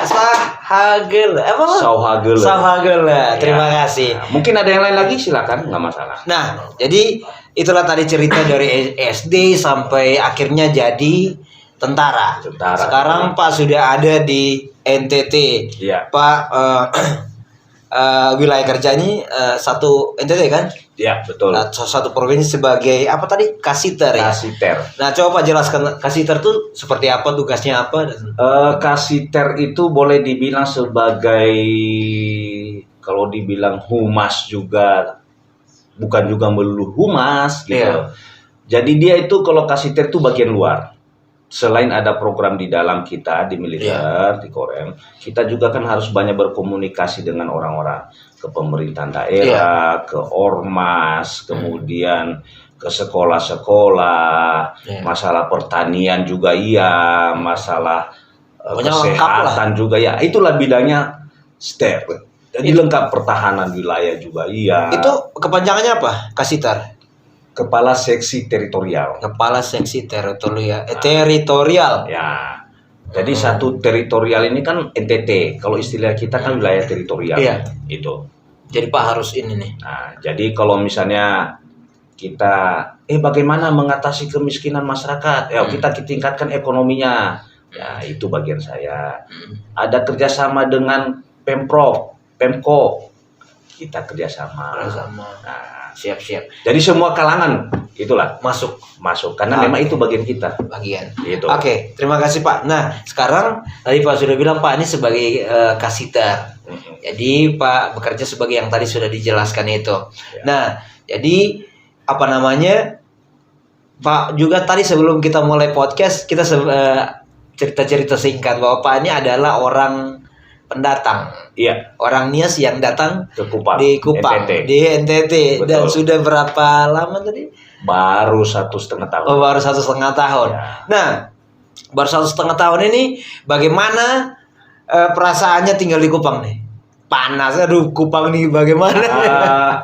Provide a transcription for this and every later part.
Sahagel. Apa? Sauhagel. Terima kasih. Nah, mungkin ada yang lain lagi, silakan, nggak masalah. Nah, jadi itulah tadi cerita dari SD sampai akhirnya jadi tentara. Sekarang Pak sudah ada di NTT. Iya. Pak wilayah kerja ini satu NTT kan? Iya, betul. Satu provinsi sebagai apa tadi? Kasiter ya. Kasiter. Nah, coba Pak jelaskan Kasiter itu seperti apa, tugasnya apa? Kasiter itu boleh dibilang sebagai, kalau dibilang humas juga, bukan juga melulu humas gitu. Iya. Jadi dia itu kalau kasiter itu bagian luar. Selain ada program di dalam kita di militer, di Korem, kita juga kan harus banyak berkomunikasi dengan orang-orang, ke pemerintahan daerah, ke ormas, kemudian ke sekolah-sekolah, masalah pertanian juga iya, masalah kesehatan juga ya. Itulah bidangnya STEP. Jadi lengkap, pertahanan wilayah juga iya. Itu kepanjangannya apa? Kasiter. Kepala Seksi Teritorial. Kepala Seksi Teritorial. Teritorial. Ya. Jadi satu teritorial ini kan NTT. Kalau istilah kita kan wilayah teritorial. Iya. Itu. Jadi Pak harus ini nih. Nah, jadi kalau misalnya kita bagaimana mengatasi kemiskinan masyarakat? Ya, kita tingkatkan ekonominya. Ya, itu bagian saya. Ada kerjasama dengan Pemprov, Pemko. Kita kerjasama. Nah, siap. jadi semua kalangan itulah masuk karena memang itu bagian kita. Gitu. Oke, terima kasih Pak. Nah, sekarang tadi Pak sudah bilang Pak ini sebagai kasiter. Jadi Pak bekerja sebagai yang tadi sudah dijelaskan itu. Ya. Nah, jadi apa namanya? Pak juga tadi sebelum kita mulai podcast kita cerita-cerita singkat bahwa Pak ini adalah orang pendatang. Iya. Orang Nias yang datang ke Kupang, di Kupang, NTT. di NTT. Betul. Dan sudah berapa lama tadi? Baru 1,5 tahun. Oh, baru 1,5 tahun. Ya. Nah, baru 1,5 tahun ini bagaimana perasaannya tinggal di Kupang nih? Panas, aduh Kupang nih bagaimana?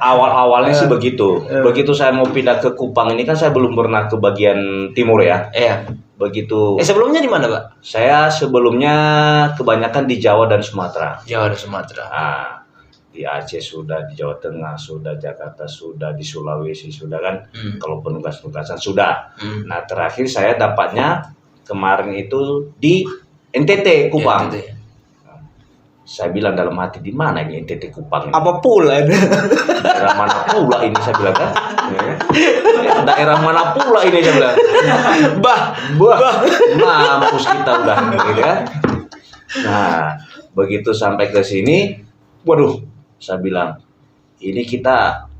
Awal-awalnya sih begitu. Begitu saya mau pindah ke Kupang ini kan saya belum pernah ke bagian timur ya. Iya. Begitu. Sebelumnya di mana, Pak? Saya sebelumnya kebanyakan di Jawa dan Sumatera. Jawa dan Sumatera. Nah, di Aceh sudah, di Jawa Tengah sudah, Jakarta sudah, di Sulawesi sudah kan. Kalau penugas-penugasan sudah. Nah, terakhir saya dapatnya kemarin itu di NTT Kupang. NTT. Saya bilang dalam hati, di mana ini NTT Kupang ini? Apa pula? Daerah mana pula ini, saya bilang kan? Daerah mana pula ini, saya bilang. Bah, mampus kita udah, gitu kan? Nah, begitu sampai ke sini, waduh, saya bilang, ini kita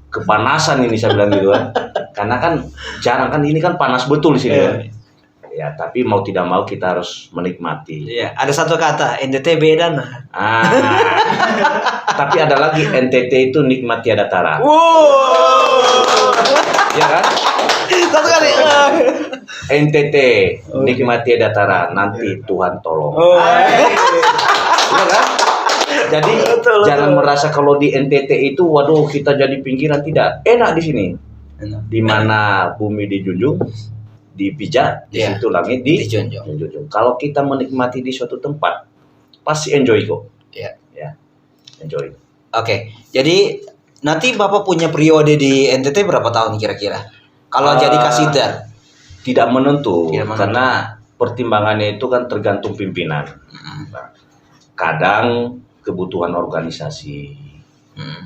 kepanasan ini, saya bilang gitu kan? Karena kan jarang kan, ini kan panas betul di sini kan? Ya, tapi mau tidak mau kita harus menikmati. Iya, ada satu kata NTT beda nah. Tapi ada lagi NTT itu nikmat tiada tara. Wow. Ya kan? Satu kali. NTT nikmat tiada tara, nanti Tuhan tolong. Ya kan? Jadi jangan merasa kalau di NTT itu waduh kita jadi pinggiran, tidak. Enak di sini. Di mana bumi dijunjung, dipijak, di situ langit dijunjung. Kalau kita menikmati di suatu tempat, pasti enjoy kok. Ya, enjoy. Oke, jadi nanti Bapak punya periode di NTT berapa tahun kira-kira? Kalau jadi kasiter? Tidak menentu, karena pertimbangannya itu kan tergantung pimpinan. Kadang kebutuhan organisasi.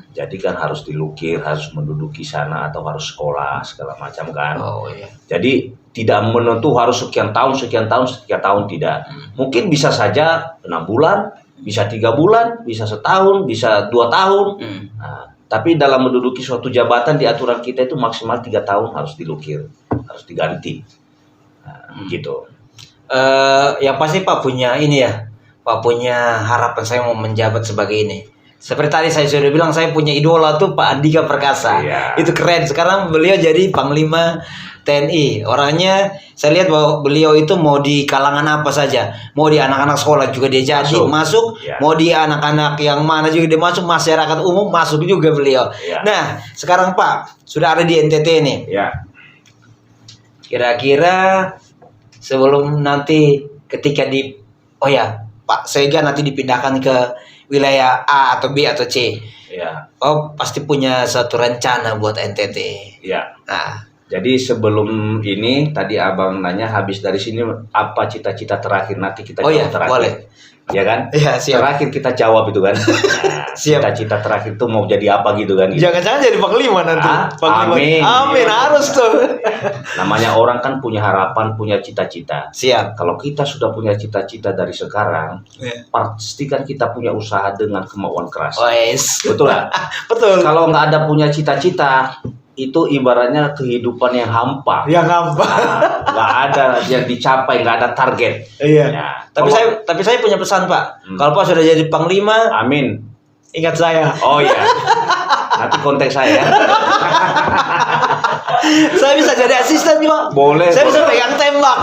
Jadi kan harus dilukir, harus menduduki sana atau harus sekolah segala macam kan. Jadi tidak menentu harus sekian tahun tidak. Mungkin bisa saja 6 bulan, bisa 3 bulan, bisa setahun, bisa 2 tahun. Nah, tapi dalam menduduki suatu jabatan di aturan kita itu maksimal 3 tahun harus dilukir, harus diganti. Gitu. Yang pasti Pak punya ini ya, Pak punya harapan saya mau menjabat sebagai ini. Seperti tadi saya sudah bilang, saya punya idola tuh Pak Andika Perkasa. Itu keren. Sekarang beliau jadi Panglima TNI. Orangnya saya lihat bahwa beliau itu mau di kalangan apa saja. Mau di anak-anak sekolah juga dia jadi masuk. Mau di anak-anak yang mana juga dia masuk. Masyarakat umum masuk juga beliau. Nah, sekarang Pak sudah ada di NTT nih. Kira-kira sebelum nanti ketika Pak Sega nanti dipindahkan ke wilayah A atau B atau C. Ya. Oh, pasti punya satu rencana buat NTT. Ya. Nah, Jadi sebelum ini tadi abang nanya habis dari sini apa cita-cita terakhir nanti kita oh jawab ya, terakhir. boleh. Ya kan? Iya, siap. Terakhir kita jawab itu kan. Nah, Siap. cita-cita terakhir itu mau jadi apa gitu kan? Gitu. Jangan-jangan jadi panglima nanti. Ah, Panglima. amin. Amin, harus tuh. Namanya orang kan punya harapan, punya cita-cita. Siap. Kalau kita sudah punya cita-cita dari sekarang, pastikan kita punya usaha dengan kemauan keras. Wes. Betul lah. Betul. Kalau nggak ada punya cita-cita, itu ibaratnya kehidupan yang hampa. Yang apa? Nggak ada yang dicapai, nggak ada target. Iya. Ya, Tapi saya punya pesan, Pak. Kalau Pak sudah jadi panglima, amin. ingat saya. Oh iya. Nanti kontak saya ya. Saya bisa jadi asisten juga. Boleh. Saya bisa pegang tembak.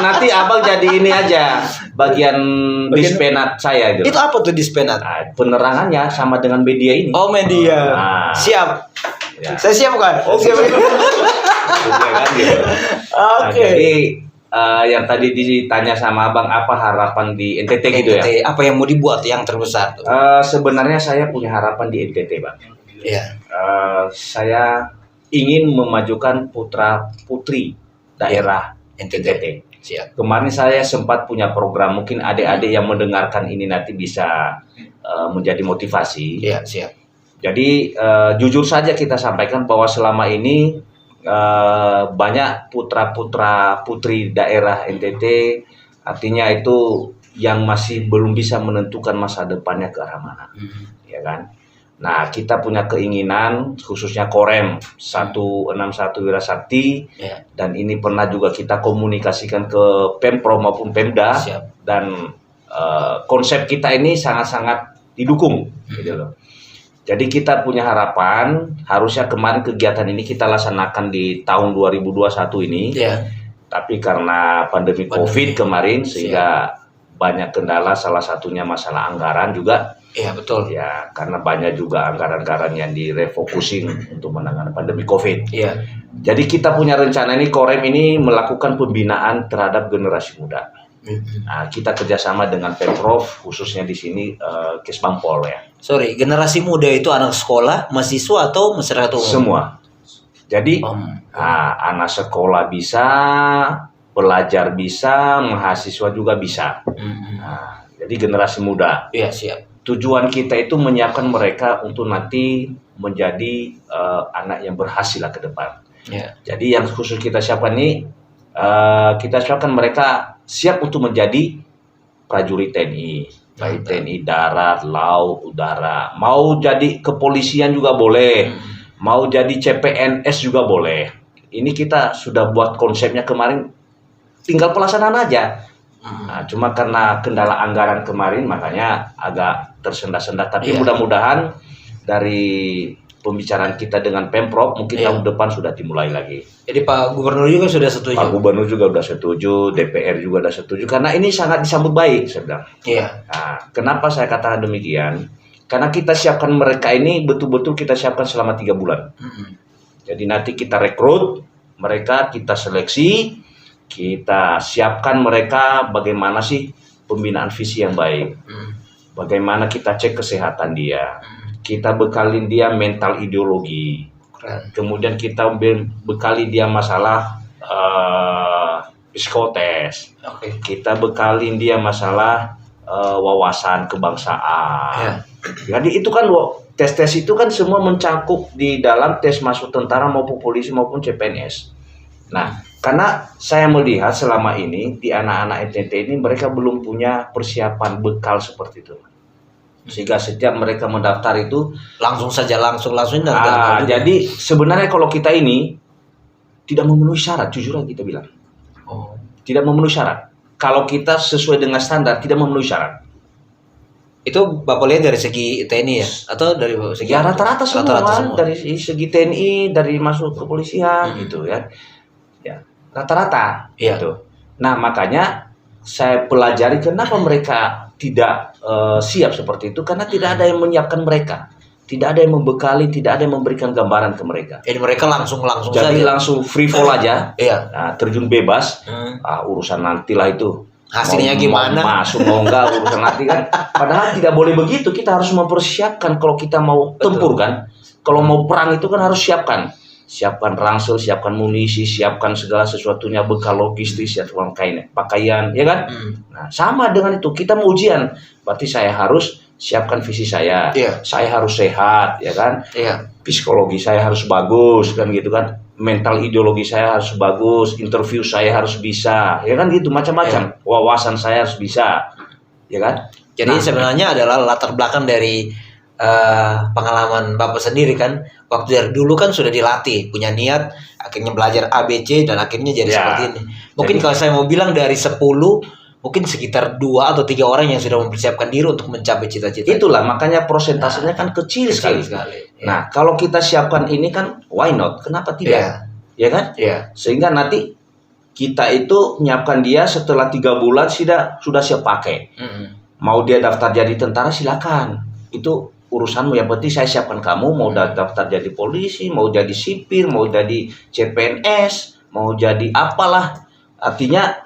Nanti abang jadi ini aja bagian dispenat saya gitu. Itu apa tuh dispenat? Nah, penerangannya sama dengan media ini. Oh, media. Nah. Siap. Ya. Saya siap kan? Siap. Media kan, gitu. Nah, Oke. jadi yang tadi ditanya sama abang apa harapan di NTT gitu ya? NTT, apa yang mau dibuat yang terbesar tuh? Sebenarnya saya punya harapan di NTT, Bang. Iya. Saya ingin memajukan putra putri daerah NTT. Siap. Kemarin saya sempat punya program, mungkin adik-adik yang mendengarkan ini nanti bisa menjadi motivasi. Iya, siap. Jadi jujur saja kita sampaikan bahwa selama ini banyak putra-putra putri daerah NTT, artinya itu yang masih belum bisa menentukan masa depannya ke arah mana, ya kan? Nah, kita punya keinginan khususnya Korem 161 Wirasakti, Ya. dan ini pernah juga kita komunikasikan ke Pemprov maupun Pemda. Siap. Dan konsep kita ini sangat-sangat didukung, gitu loh. Jadi kita punya harapan, harusnya kemarin kegiatan ini kita laksanakan di tahun 2021 ini, Iya. tapi karena pandemi COVID kemarin sehingga banyak kendala, salah satunya masalah anggaran juga. Iya, betul. Ya, karena banyak juga anggaran-anggaran yang direfokusin untuk menangani pandemi COVID. Iya. Jadi kita punya rencana ini, Korem ini melakukan pembinaan terhadap generasi muda. Nah, kita kerjasama dengan Pemprov, khususnya di sini Kesbangpol ya. Sorry, generasi muda itu anak sekolah, mahasiswa atau masyarakat umum? Semua. Jadi anak sekolah bisa, pelajar bisa, mahasiswa juga bisa. Nah, jadi generasi muda. Iya, siap. Tujuan kita itu menyiapkan mereka untuk nanti menjadi anak yang berhasil lah ke depan. Iya. Jadi yang khusus kita siapkan ini, kita siapkan mereka siap untuk menjadi prajurit TNI. Baik TNI darat, laut, udara. Mau jadi kepolisian juga boleh. Mau jadi CPNS juga boleh. Ini kita sudah buat konsepnya kemarin, tinggal pelaksanaan aja. Nah, cuma karena kendala anggaran kemarin makanya agak tersendat-sendat. Tapi mudah-mudahan dari pembicaraan kita dengan Pemprov mungkin tahun depan sudah dimulai lagi. Jadi Pak Gubernur juga sudah setuju. Pak Gubernur juga sudah setuju, DPR juga sudah setuju. Karena ini sangat disambut baik, saya bilang. Iya. Nah, kenapa saya katakan demikian? Karena kita siapkan mereka ini betul-betul kita siapkan selama 3 bulan. Jadi nanti kita rekrut mereka, kita seleksi, kita siapkan mereka bagaimana sih pembinaan visi yang baik. Bagaimana kita cek kesehatan dia. Kita bekalin dia mental ideologi. Keren. Kemudian kita bekali dia masalah psikotes. Oke. Kita bekalin dia masalah wawasan kebangsaan. Jadi itu kan tes-tes itu kan semua mencakup di dalam tes masuk tentara maupun polisi maupun CPNS. Nah, karena saya melihat selama ini di anak-anak NTT ini mereka belum punya persiapan bekal seperti itu. Sehingga setiap mereka mendaftar itu langsung jadi sebenarnya kalau kita ini tidak memenuhi syarat, jujur aja kita bilang. Tidak memenuhi syarat. Kalau kita sesuai dengan standar tidak memenuhi syarat. Itu Bapak lihat dari segi TNI ya atau dari segi rata-rata semua, semua. Dari segi TNI, dari masuk kepolisian gitu ya. Ya, rata-rata gitu. Nah, makanya saya pelajari kenapa mereka tidak siap seperti itu, karena tidak ada yang menyiapkan mereka, tidak ada yang membekali, tidak ada yang memberikan gambaran ke mereka. Jadi mereka langsung jadi saja. langsung free fall aja, Iya. terjun bebas, urusan nantilah itu. Hasilnya gimana? Masuk mau enggak urusan nanti kan. Padahal tidak boleh begitu. Kita harus mempersiapkan kalau kita mau tempur kan. Kalau mau perang itu kan harus siapkan ransel, siapkan munisi, siapkan segala sesuatunya, bekal logistis, siapkan pakaian, ya kan? Nah, sama dengan itu, kita mau ujian, berarti saya harus siapkan visi saya, saya harus sehat, ya kan? Psikologi saya harus bagus, kan gitu kan? Mental ideologi saya harus bagus, interview saya harus bisa, ya kan gitu, macam-macam. Wawasan saya harus bisa, ya kan? Jadi sebenarnya adalah latar belakang dari pengalaman Bapak sendiri kan, waktu dari dulu kan sudah dilatih, punya niat, akhirnya belajar ABC dan akhirnya jadi seperti ini. Mungkin kalau saya mau bilang dari 10, mungkin sekitar 2 atau 3 orang yang sudah mempersiapkan diri untuk mencapai cita-cita. Itulah makanya prosentasenya kan kecil sekali. Nah, kalau kita siapkan ini kan why not? Kenapa tidak? Ya kan? Sehingga nanti kita itu menyiapkan dia setelah 3 bulan sudah siap pakai. Mau dia daftar jadi tentara silakan. Itu urusanmu, yang penting saya siapkan kamu mau daftar jadi polisi, mau jadi sipir, mau jadi CPNS, mau jadi apalah. Artinya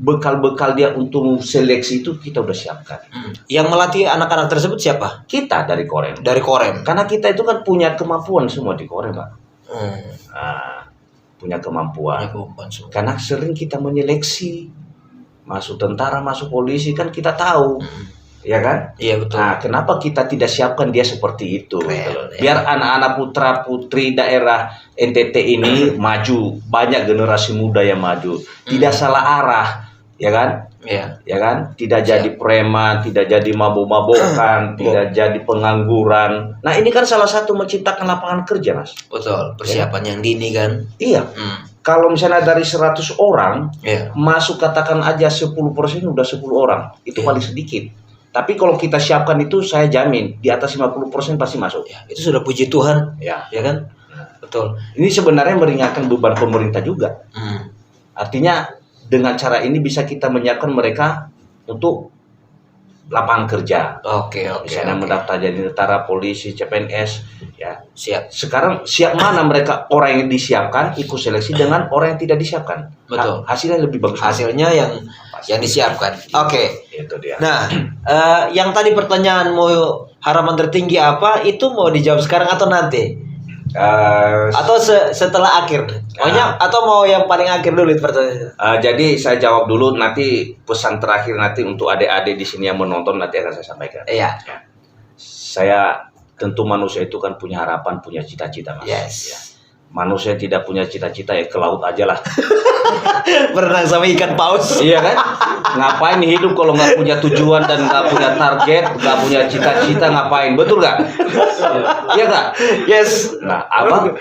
bekal-bekal dia untuk seleksi itu kita udah siapkan. Yang melatih anak-anak tersebut siapa? Kita dari Korem. Dari Korem. Karena kita itu kan punya kemampuan semua di Korem, Pak. Nah, punya kemampuan. Karena sering kita menyeleksi masuk tentara, masuk polisi kan kita tahu. Ya kan? Iya betul. Nah, kenapa kita tidak siapkan dia seperti itu? Biar anak-anak putra putri daerah NTT ini maju, banyak generasi muda yang maju, tidak salah arah, ya kan? Ya kan? Tidak jadi preman, tidak jadi mabuk-mabukan, tidak jadi pengangguran. Nah, ini kan salah satu menciptakan lapangan kerja, Mas. Betul. Persiapan yang dini kan? Iya. Kalau misalnya dari 100 orang masuk, katakan aja 10% udah 10 orang, itu paling sedikit. Tapi kalau kita siapkan itu, saya jamin di atas 50% pasti masuk. Itu sudah puji Tuhan, ya kan? Betul. Ini sebenarnya meringankan beban pemerintah juga. Artinya dengan cara ini bisa kita menyiapkan mereka untuk lapangan kerja. Misalnya mendaftar jadi tentara, polisi, CPNS, ya. Siap. Sekarang siap mana mereka, orang yang disiapkan ikut seleksi dengan orang yang tidak disiapkan. Betul. Hasilnya lebih bagus. Hasilnya yang disiapkan. Itu dia. Nah, yang tadi pertanyaan mau harapan tertinggi apa, itu mau dijawab sekarang atau nanti? Atau setelah akhir? Atau mau yang paling akhir dulu pertanyaan? Jadi saya jawab dulu, nanti pesan terakhir nanti untuk adik-adik di sini yang menonton nanti akan saya sampaikan. Saya tentu manusia itu kan punya harapan, punya cita-cita, Mas. Manusia tidak punya cita-cita ya ke laut aja lah. Berenang sama ikan paus. Iya kan? Ngapain hidup kalau nggak punya tujuan dan nggak punya target, nggak punya cita-cita, ngapain? Betul nggak? Iya nggak? Yes. Nah,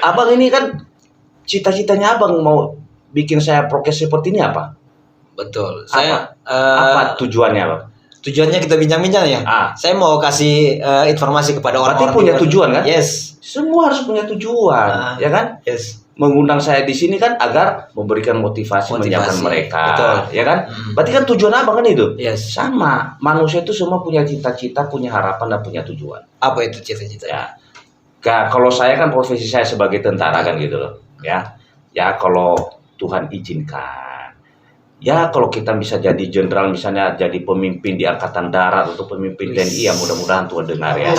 abang ini kan cita-citanya abang mau bikin saya prokes seperti ini apa? Betul. Apa tujuannya, Bang? Tujuannya kita bincang-bincang ya. Saya mau kasih informasi kepada orang-orang. Berarti punya tujuan kan? Yes. Semua harus punya tujuan, ya kan? Yes. Mengundang saya di sini kan agar memberikan motivasi menyiapkan mereka, betul. Ya kan? Berarti kan tujuan abang kan itu? Yes. Sama. Manusia itu semua punya cita-cita, punya harapan dan punya tujuan. Apa itu cita-cita? Kalau saya kan profesi saya sebagai tentara kan gitu loh, ya. Ya kalau Tuhan izinkan. Ya kalau kita bisa jadi jenderal, misalnya jadi pemimpin di Angkatan Darat atau pemimpin TNI, ya mudah-mudahan Tuhan dengar ya.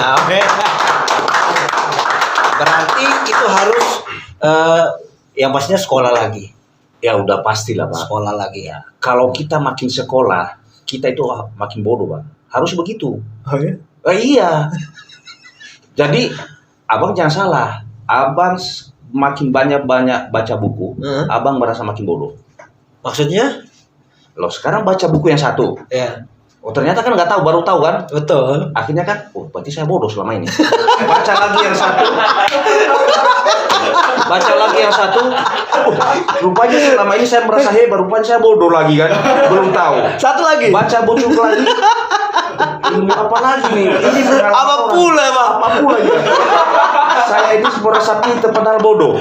Berarti itu harus yang pastinya sekolah lagi. Ya udah pastilah, Pak. Sekolah lagi ya. Kalau kita makin sekolah, kita itu makin bodoh, Bang. Harus begitu. Iya. Jadi abang jangan salah. Abang makin banyak baca buku, abang merasa makin bodoh. Maksudnya? Loh, sekarang baca buku yang satu. Oh, ternyata kan nggak tahu, baru tahu kan? Betul. Akhirnya kan, berarti saya bodoh selama ini. Baca lagi yang satu. Baca lagi yang satu. Rupanya selama ini saya merasa hebat, rupanya saya bodoh lagi kan? Belum tahu. Satu lagi. Baca buku lagi. Ilmu apa lagi nih? Ini apa pula, Bang? Apa pula ya? Saya ini merasa pintar padahal bodoh.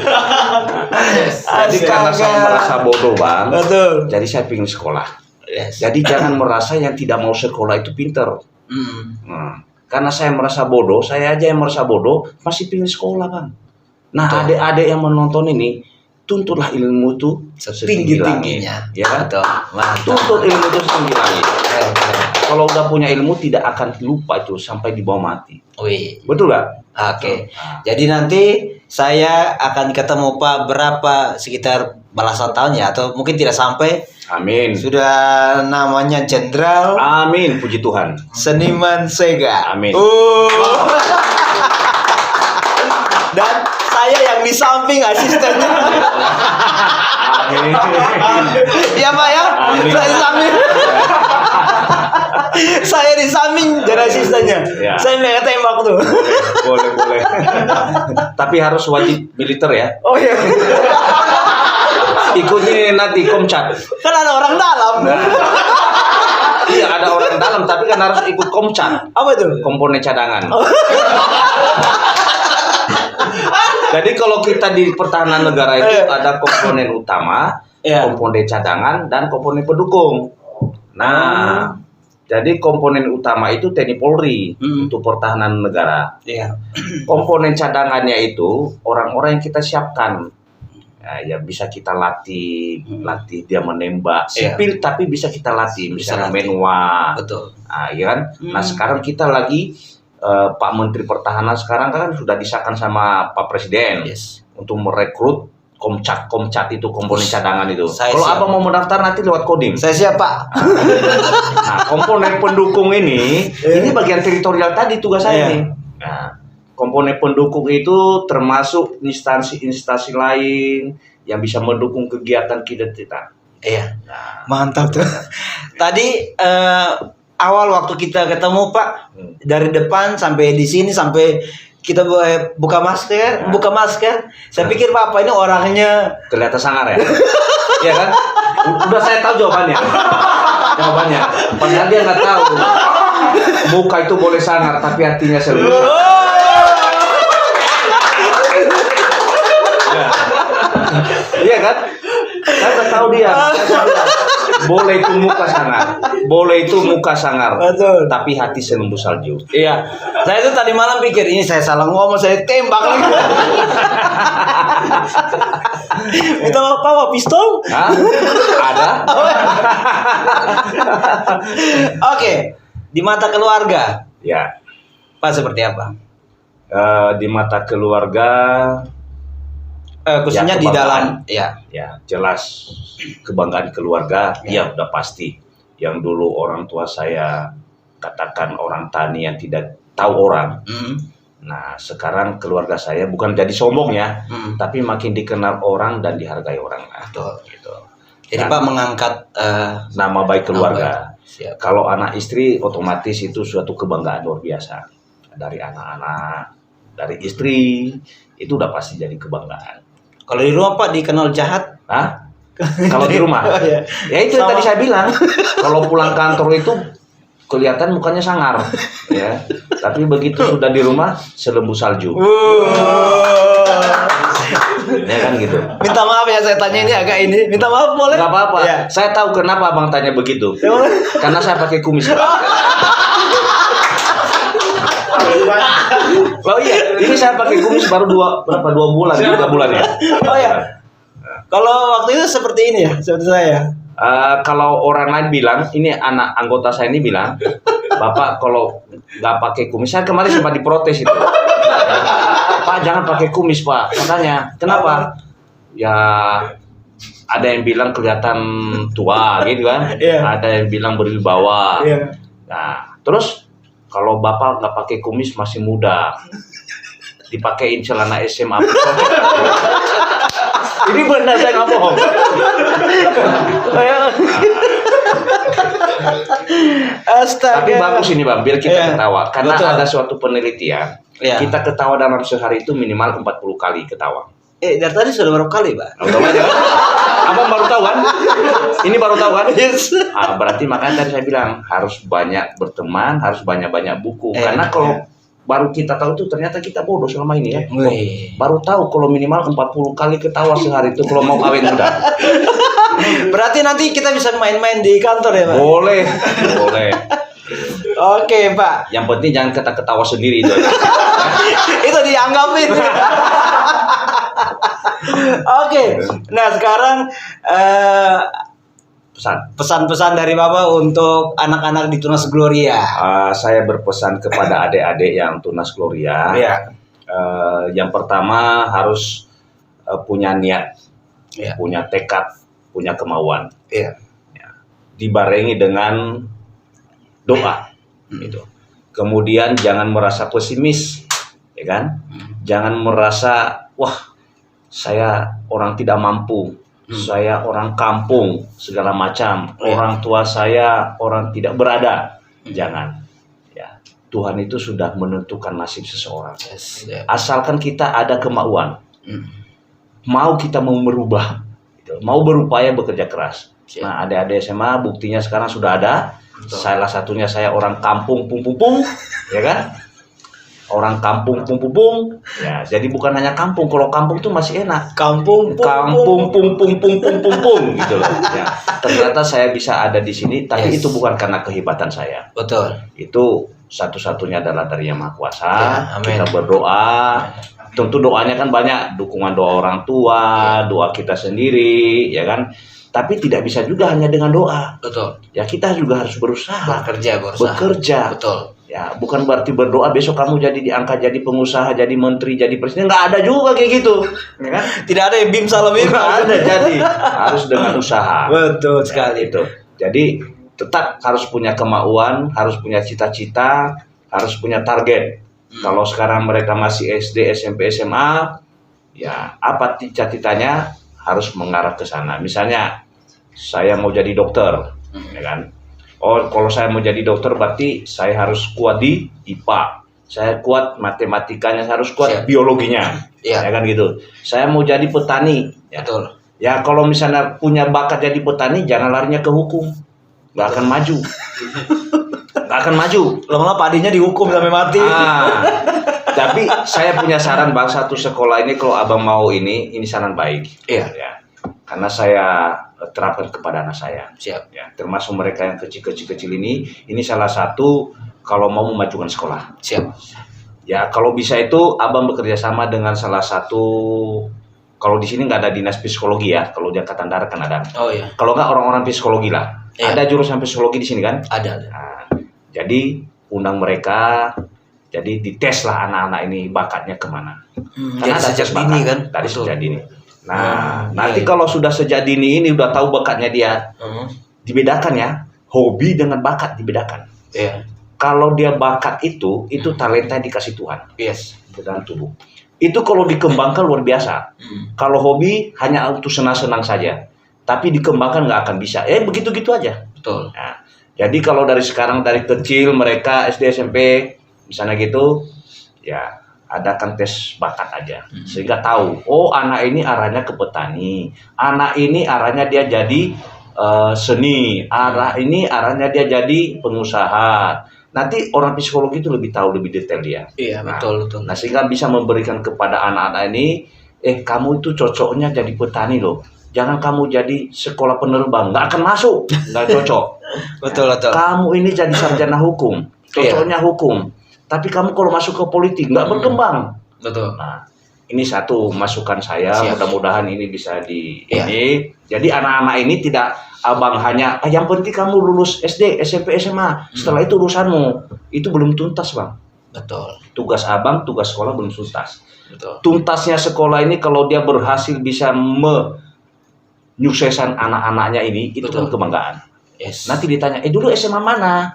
Jadi karena saya merasa bodoh, Bang. Betul. Jadi saya ingin sekolah. Jadi jangan merasa yang tidak mau sekolah itu pintar. Karena saya merasa bodoh, saya aja yang merasa bodoh, masih ingin sekolah, Bang. Nah, adik-adik yang menonton ini, tuntutlah ilmu itu Setinggi-tingginya. ya kan? Betul. Mantap. Tuntut ilmu itu setinggi langit. Keren, keren. Kalau udah punya ilmu tidak akan lupa itu sampai di bawah mati. Wih. Betul nggak? Oke. Nah. Jadi nanti saya akan ketemu Pak berapa sekitar belasan tahun ya atau mungkin tidak sampai. Amin. Sudah namanya jenderal Amin. Puji Tuhan. seniman Sega. Amin. Dan saya yang di samping asistennya. Amin. Iya Pak ya. Amin. Saya di samping. Saya di samping jadi asistennya. Ya. Saya nggak tembak tuh. Boleh. Tapi harus wajib militer ya. Oh iya. Ikutnya nanti Komcat. Kan ada orang dalam. Iya ada orang dalam tapi kan harus ikut Komcat. Apa itu? Komponen cadangan. Jadi kalau kita di pertahanan negara itu ada komponen utama, Iya. komponen cadangan, dan komponen pendukung. Nah, jadi komponen utama itu TNI Polri untuk pertahanan negara. Iya. Komponen cadangannya itu orang-orang yang kita siapkan. Ya bisa kita latih dia menembak Iya. sipil tapi bisa kita latih Bisa misalnya latih. menwa. Betul. Nah, ya kan? Nah, sekarang kita lagi Pak Menteri Pertahanan sekarang kan sudah disahkan sama Pak Presiden Yes. untuk merekrut Komcat itu komponen cadangan itu. Saya Kalau siap. abang mau mendaftar nanti lewat Kodim. Saya siap Pak. Nah, komponen pendukung ini bagian teritorial tadi tugas saya Iya. nih. Nah, komponen pendukung itu termasuk instansi lain yang bisa mendukung kegiatan kita. Iya. Nah, Mantap tuh. Tadi awal waktu kita ketemu Pak, dari depan sampai di sini sampai kita buka masker. Saya pikir Bapak ini orangnya kelihatan sangar ya. Iya kan? Udah saya tahu jawabannya. Padahal dia nggak tahu. Muka itu boleh sangar tapi hatinya serius. Iya kan? Saya udah tahu dia. Saya bilang, boleh itu muka sangar. Betul. Tapi hati selembu salju. Iya. Saya tuh tadi malam pikir ini saya salah ngomong, saya tembak lagi. Minta maaf Pak, pistol? Hah? Ada? Oke. Di mata keluarga, Ya. Pak seperti apa? Di mata keluarga Khususnya Ya, di dalam, ya jelas kebanggaan keluarga ya udah pasti. Yang dulu orang tua saya katakan orang tani yang tidak tahu orang. Nah sekarang keluarga saya bukan jadi sombong ya, tapi makin dikenal orang dan dihargai orang. Betul. Gitu. Jadi Dan Pak mengangkat nama baik keluarga. Siap. Kalau anak istri otomatis itu suatu kebanggaan luar biasa. Dari anak-anak, dari istri itu udah pasti jadi kebanggaan. Kalau di rumah Pak dikenal jahat? Hah? Kalau di rumah? Oh, iya. Ya itu yang Sama. tadi saya bilang. Kalau pulang kantor itu kelihatan mukanya sangar, ya. Tapi begitu sudah di rumah selembu salju. Ya kan gitu. Minta maaf ya saya tanya ini agak ini. Minta maaf boleh? Gak apa-apa. Ya. Saya tahu kenapa abang tanya begitu. Karena saya pakai kumis. Oh iya, ini saya pakai kumis baru 2 bulan, 3 bulan ya. Oh ya. Kalau waktu itu seperti ini ya, seperti saya. Kalau orang lain bilang, ini anak anggota saya ini bilang, Bapak kalau nggak pakai kumis, saya kemarin sempat diprotes itu. Pak jangan pakai kumis Pak, katanya. Kenapa? Ya ada yang bilang kelihatan tua gitu kan, Iya. ada yang bilang berwibawa. Iya. Nah terus kalau Bapak nggak pakai kumis masih muda, dipakein celana SMA. Ini benar saya nggak bohong. Astaga. Tapi bagus ini Bang, biar kita Iya. ketawa. Karena Betul. ada suatu penelitian, Iya. kita ketawa dalam sehari itu minimal 40 kali ketawa. Dari tadi sudah berapa kali, Pak? Tahu aja kan? Abang baru tahu kan? Ini baru tahu kan? Yes. Berarti makanya tadi saya bilang harus banyak berteman, harus banyak-banyak buku. Karena Iya. kalau baru kita tahu tuh ternyata kita bodoh selama ini ya. Wih. Baru tahu kalau minimal 40 kali ketawa sehari itu kalau mau kawin muda. Berarti nanti kita bisa main-main di kantor ya, Pak? Boleh, boleh. Oke, Pak. Yang penting jangan ketawa sendiri itu. Itu dianggapin. Oke. Nah, sekarang pesan-pesan dari Bapak untuk anak-anak di Tunas Gloria. Saya berpesan kepada adik-adik yang Tunas Gloria. Iya. Yang pertama harus punya niat, Iya. punya tekad, punya kemauan. Iya. Dibarengi dengan doa. Gitu. Kemudian jangan merasa pesimis, ya kan? Jangan merasa, wah, saya orang tidak mampu. Saya orang kampung segala macam, orang tua saya orang tidak berada. Jangan, ya. Tuhan itu sudah menentukan nasib seseorang. Asalkan kita ada kemauan, mau kita mau merubah, gitu. Mau berupaya bekerja keras. Nah, adik-adik SMA buktinya sekarang sudah ada. Salah satunya saya orang kampung pung, ya kan? Orang kampung pung, ya. Jadi bukan hanya kampung. Kalau kampung tuh masih enak. Kampung pung gitu loh. Ya. Ternyata saya bisa ada di sini, tapi itu bukan karena kehebatan saya. Betul. Itu satu-satunya adalah dari Yang Maha Kuasa. Amin. Kita berdoa. Tentu doanya kan banyak, dukungan doa orang tua, doa kita sendiri, ya kan. Tapi tidak bisa juga hanya dengan doa. Betul. Ya kita juga harus berusaha. Bekerja. Betul. Ya, bukan berarti berdoa besok kamu jadi diangkat jadi pengusaha, jadi menteri, jadi presiden. Nggak ada juga kayak gitu, ya kan? Tidak ada yang bim salam bim. Nggak ada, jadi harus dengan usaha. Betul sekali itu. Jadi tetap harus punya kemauan, harus punya cita-cita, harus punya target. Kalau sekarang mereka masih SD, SMP, SMA, ya apa cita-citanya harus mengarah ke sana. Misalnya saya mau jadi dokter, ya kan? Oh, kalau saya mau jadi dokter berarti saya harus kuat di IPA. Saya kuat matematikanya, saya harus kuat biologinya. Ya kan gitu. Saya mau jadi petani. Ya. Betul. Ya kalau misalnya punya bakat jadi petani, jangan larinya ke hukum. Nggak akan maju. Nggak akan maju. Lama-lama padinya dihukum sampai mati. Tapi saya punya saran Bang, satu sekolah ini kalau Abang mau ini saran baik. Iya. Ya. Karena saya terapkan kepada anak saya. Siap. Ya, termasuk mereka yang kecil ini salah satu kalau mau memajukan sekolah. Siap. Ya, kalau bisa itu Abang bekerja sama dengan salah satu, kalau di sini nggak ada dinas psikologi ya, kalau di Angkatan Darat kan ada. Oh iya. Kalau nggak orang-orang psikologi lah. Iya. Ada jurusan psikologi di sini kan? Ada. Nah, jadi undang mereka, jadi dites lah anak-anak ini bakatnya kemana. Karena ada sejak tes dini bakat, kan? dari Betul. sejak dini. Nah, nanti iya. kalau sudah sejak dini ini udah tahu bakatnya dia, dibedakan ya, hobi dengan bakat dibedakan. Iya. Kalau dia bakat itu talenta yang dikasih Tuhan. Yes. Dalam tubuh. Itu kalau dikembangkan luar biasa. Kalau hobi hanya untuk senang-senang saja, tapi dikembangkan nggak akan bisa. Begitu-gitu aja. Betul. Nah, jadi kalau dari sekarang dari kecil mereka SD SMP misalnya gitu, ya adakan tes bakat aja, sehingga tahu, oh anak ini arahnya ke petani, anak ini arahnya dia jadi seni, ini arahnya dia jadi pengusaha. Nanti orang psikologi itu lebih tahu lebih detail dia. Iya, betul. Nah, sehingga bisa memberikan kepada anak-anak ini, kamu itu cocoknya jadi petani loh. Jangan kamu jadi sekolah penerbang, nggak akan masuk, nggak cocok. Betul. Kamu ini jadi sarjana hukum, cocoknya hukum. Tapi kamu kalau masuk ke politik nggak berkembang. Betul. Nah, ini satu masukan saya. Siap. Mudah-mudahan ini bisa ini. Jadi anak-anak ini tidak Abang hanya yang penting kamu lulus SD, SMP, SMA. Setelah itu urusanmu. Itu belum tuntas, Bang. Betul. Tugas Abang, tugas sekolah belum tuntas. Betul. Tuntasnya sekolah ini kalau dia berhasil bisa menyukseskan anak-anaknya ini, itu kan kebanggaan. Yes. Nanti ditanya, dulu SMA mana?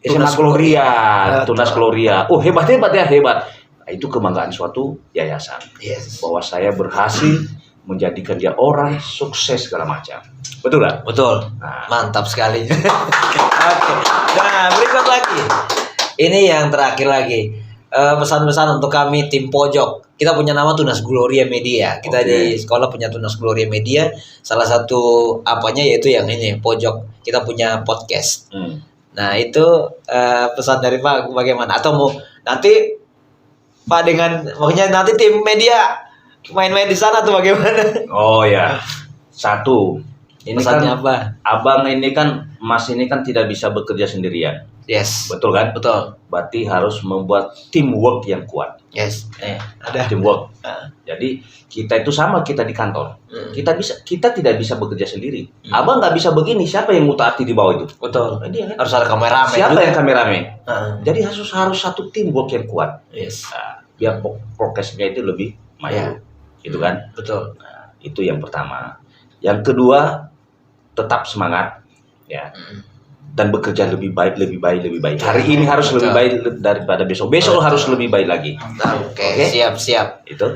SMA Tunas Gloria, Gloria. Tunas Gloria. Oh hebat ya, hebat. Nah, itu kebanggaan suatu yayasan. Yes. Bahwa saya berhasil menjadikan dia orang sukses segala macam. Betul nggak? Betul. Nah. Mantap sekali. Oke. Nah, berikut lagi. Ini yang terakhir lagi. Pesan-pesan untuk kami tim pojok. Kita punya nama Tunas Gloria Media. Kita di sekolah punya Tunas Gloria Media. Salah satu apanya yaitu yang ini, pojok. Kita punya podcast. Nah, itu pesan dari Pak bagaimana? Atau mau nanti Pak dengan makanya nanti tim media main-main di sana tuh bagaimana? Oh ya. Satu, Ini Pesannya kan apa? abang ini kan, Mas ini kan tidak bisa bekerja sendirian. Yes. Betul kan? Betul. Berarti harus membuat teamwork yang kuat. Yes. Ada. Teamwork. Ah. Jadi kita itu sama, kita di kantor. Kita tidak bisa bekerja sendiri. Hmm. Abang nggak bisa begini. Siapa yang mutaati di bawah itu? Betul. Dia kan? Harus ada kameramen. Siapa juga. yang kameramen? Ah. Jadi harus satu teamwork yang kuat. Yes. Nah, biar prokesnya itu lebih maju. Ya. Gitu kan? Betul. Nah, itu yang pertama. Yang kedua, tetap semangat, ya, dan bekerja lebih baik. Hari ini harus Betul. lebih baik daripada besok. Besok Betul. harus lebih baik lagi. Oke. Siap. Itu.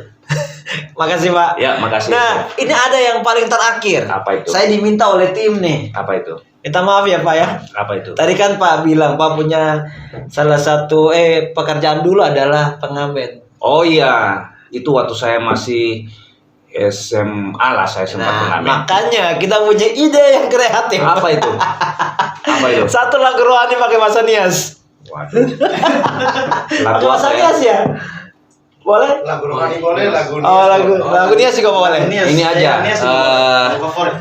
Makasih Pak. Ya, makasih. Nah, ini ada yang paling terakhir. Apa itu? Saya diminta oleh tim nih. Apa itu? Minta maaf ya Pak ya. Apa itu? Tadi kan Pak bilang Pak punya salah satu pekerjaan dulu adalah pengamen. Oh iya, itu waktu saya masih SMA lah saya sempat Nah, pengamen. makanya kita punya ide yang kreatif. Apa itu? Apa itu? Satu lagu rohani pakai bahasa Nias. Waduh. Lagu Pakai bahasa apa ya? Nias ya? Boleh? Lagu rohani boleh, lagu Nias. Oh, lagu Nias juga boleh. Ini aja. Nias juga boleh. favorit.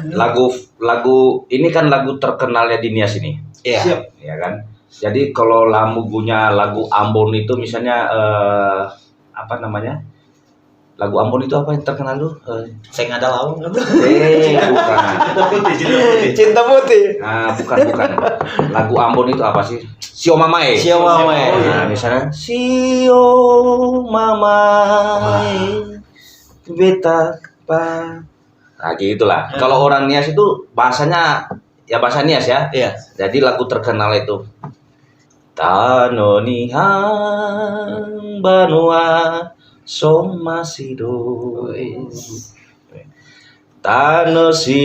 Lagu ini kan lagu terkenalnya di Nias ini. Iya. Siap. Ya kan? Jadi kalau lagunya lagu Ambon itu misalnya apa namanya? Lagu Ambon itu apa yang terkenal tuh? Saya nggak ada lawang. Bukan. Cinta putih. Cinta putih. Nah, bukan. Lagu Ambon itu apa sih? Sio Mamae. Sio Mamae. Nah, misalnya Sio Mamae beta pa. Nah, gitulah. Kalau orang Nias itu bahasanya ya bahasa Nias ya. Iya. Jadi lagu terkenal itu Tanonihan Banua Somasido Tanosi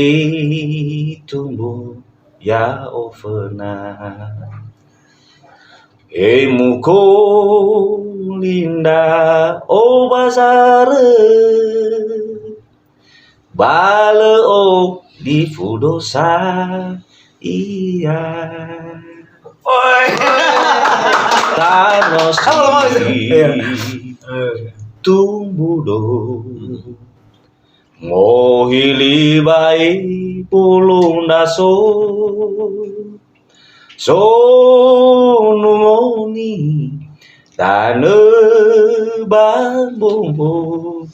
tumbuh ya ovena Muko linda o bazare Bale o di fudosa iya Tanosi tumbuh do Mohili bai pulung daso Sonumoni Tane bambumbu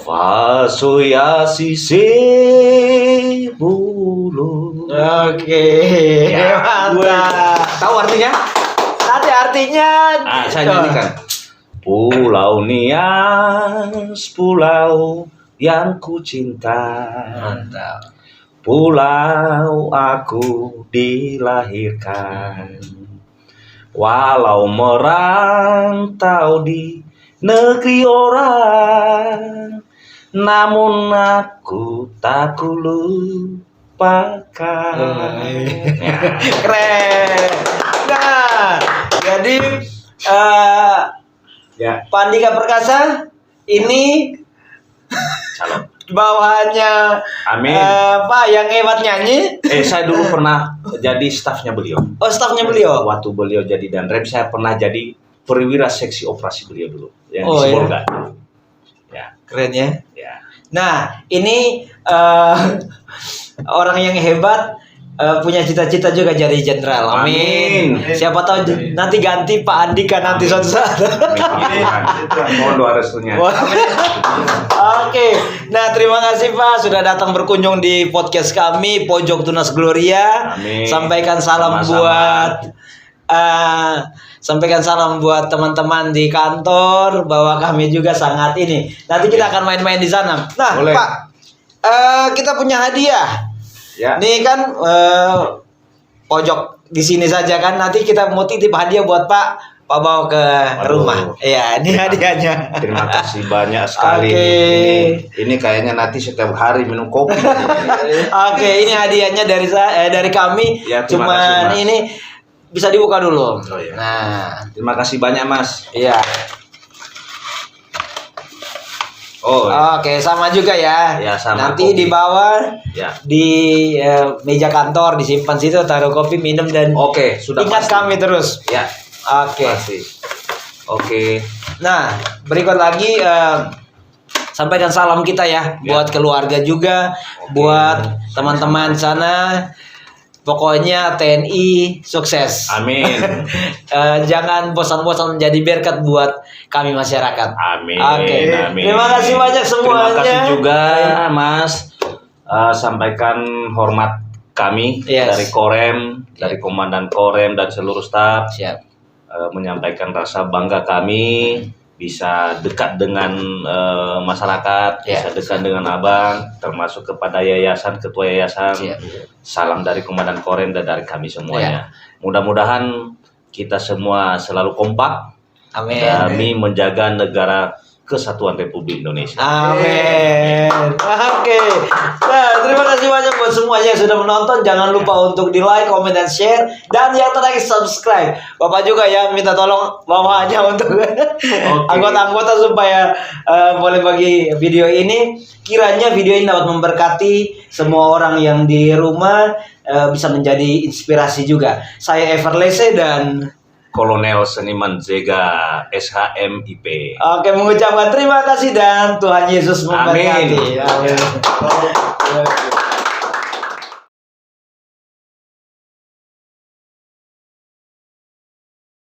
Fasoyasi sebulu. Oke. Ya, Mantap. Tahu artinya? Ada artinya. Saya nyanyikan. Pulau Nias, pulau yang ku cinta. Mantap. Pulau aku dilahirkan. Walau merantau di negeri orang, namun aku tak ku lupakan. Ya. Keren. Nah, jadi Ya, Pak Andika Perkasa ini calon. bawahannya Amin. Pak yang hebat nyanyi. Saya dulu pernah jadi stafnya beliau. Oh, stafnya beliau. Waktu beliau jadi danrem, saya pernah jadi perwira seksi operasi beliau dulu yang Oh, di iya. Sibolga. Ya, Keren ya. ya. Nah, ini orang yang hebat punya cita-cita juga jadi jenderal. Amin. Amin. Siapa tahu nanti ganti Pak Andika nanti suatu saat. Mohon doa restunya. Wah. Oke. Nah, terima kasih Pak sudah datang berkunjung di podcast kami Pojok Tunas Gloria. Amin. Sampaikan salam Sama-sama. buat teman-teman di kantor bahwa kami juga sangat ini. Nanti kita akan main-main di sana. Nah, Boleh. Pak, kita punya hadiah. Ya. Nih kan pojok di sini saja kan. Nanti kita mau titip hadiah buat Pak bawa ke Aduh. rumah. Iya, ini hadiahnya. Terima kasih banyak sekali. Oke. Ini kayaknya nanti setiap hari minum kopi. Oke, ini hadiahnya dari kami. Ya, terima Cuman kasih, Mas. ini bisa dibuka dulu. Oh, iya. Nah, Terima kasih banyak, Mas. iya. Oh, ya. Oke, sama juga ya. Ya, sama Nanti kopi. di bawah Ya. di meja kantor disimpan situ, taruh kopi, minum dan Oke, sudah ingat pasti. kami terus. Ya, Oke. pasti. Oke. Nah, berikut lagi sampaikan salam kita ya buat keluarga juga, buat teman-teman sana. Pokoknya TNI sukses. Amin. Jangan bosan-bosan menjadi berkat buat kami masyarakat. Amin. Oke. Amin. Terima kasih banyak semuanya. Terima kasih juga Mas. Sampaikan hormat kami Yes. dari Korem, dari Komandan Korem dan seluruh staf. Siap. Menyampaikan rasa bangga kami bisa dekat dengan masyarakat, Ya. bisa dekat dengan abang, termasuk kepada yayasan, ketua yayasan. Siap. Salam dari Komandan Korem dan dari kami semuanya. Mudah-mudahan kita semua selalu kompak Amin. demi menjaga negara Kesatuan Republik Indonesia. Amin. Oke. Nah, terima kasih banyak buat semuanya yang sudah menonton. Jangan lupa untuk di like, comment, dan share. Dan yang terakhir subscribe. Bapak juga ya minta tolong bawahnya untuk anggota-anggota supaya boleh bagi video ini. Kiranya video ini dapat memberkati semua orang yang di rumah, bisa menjadi inspirasi juga. Saya Everlese dan Kolonel Seniman Zega SHMIP. oke, mengucapkan terima kasih dan Tuhan Yesus memberkati. Amin. Amin.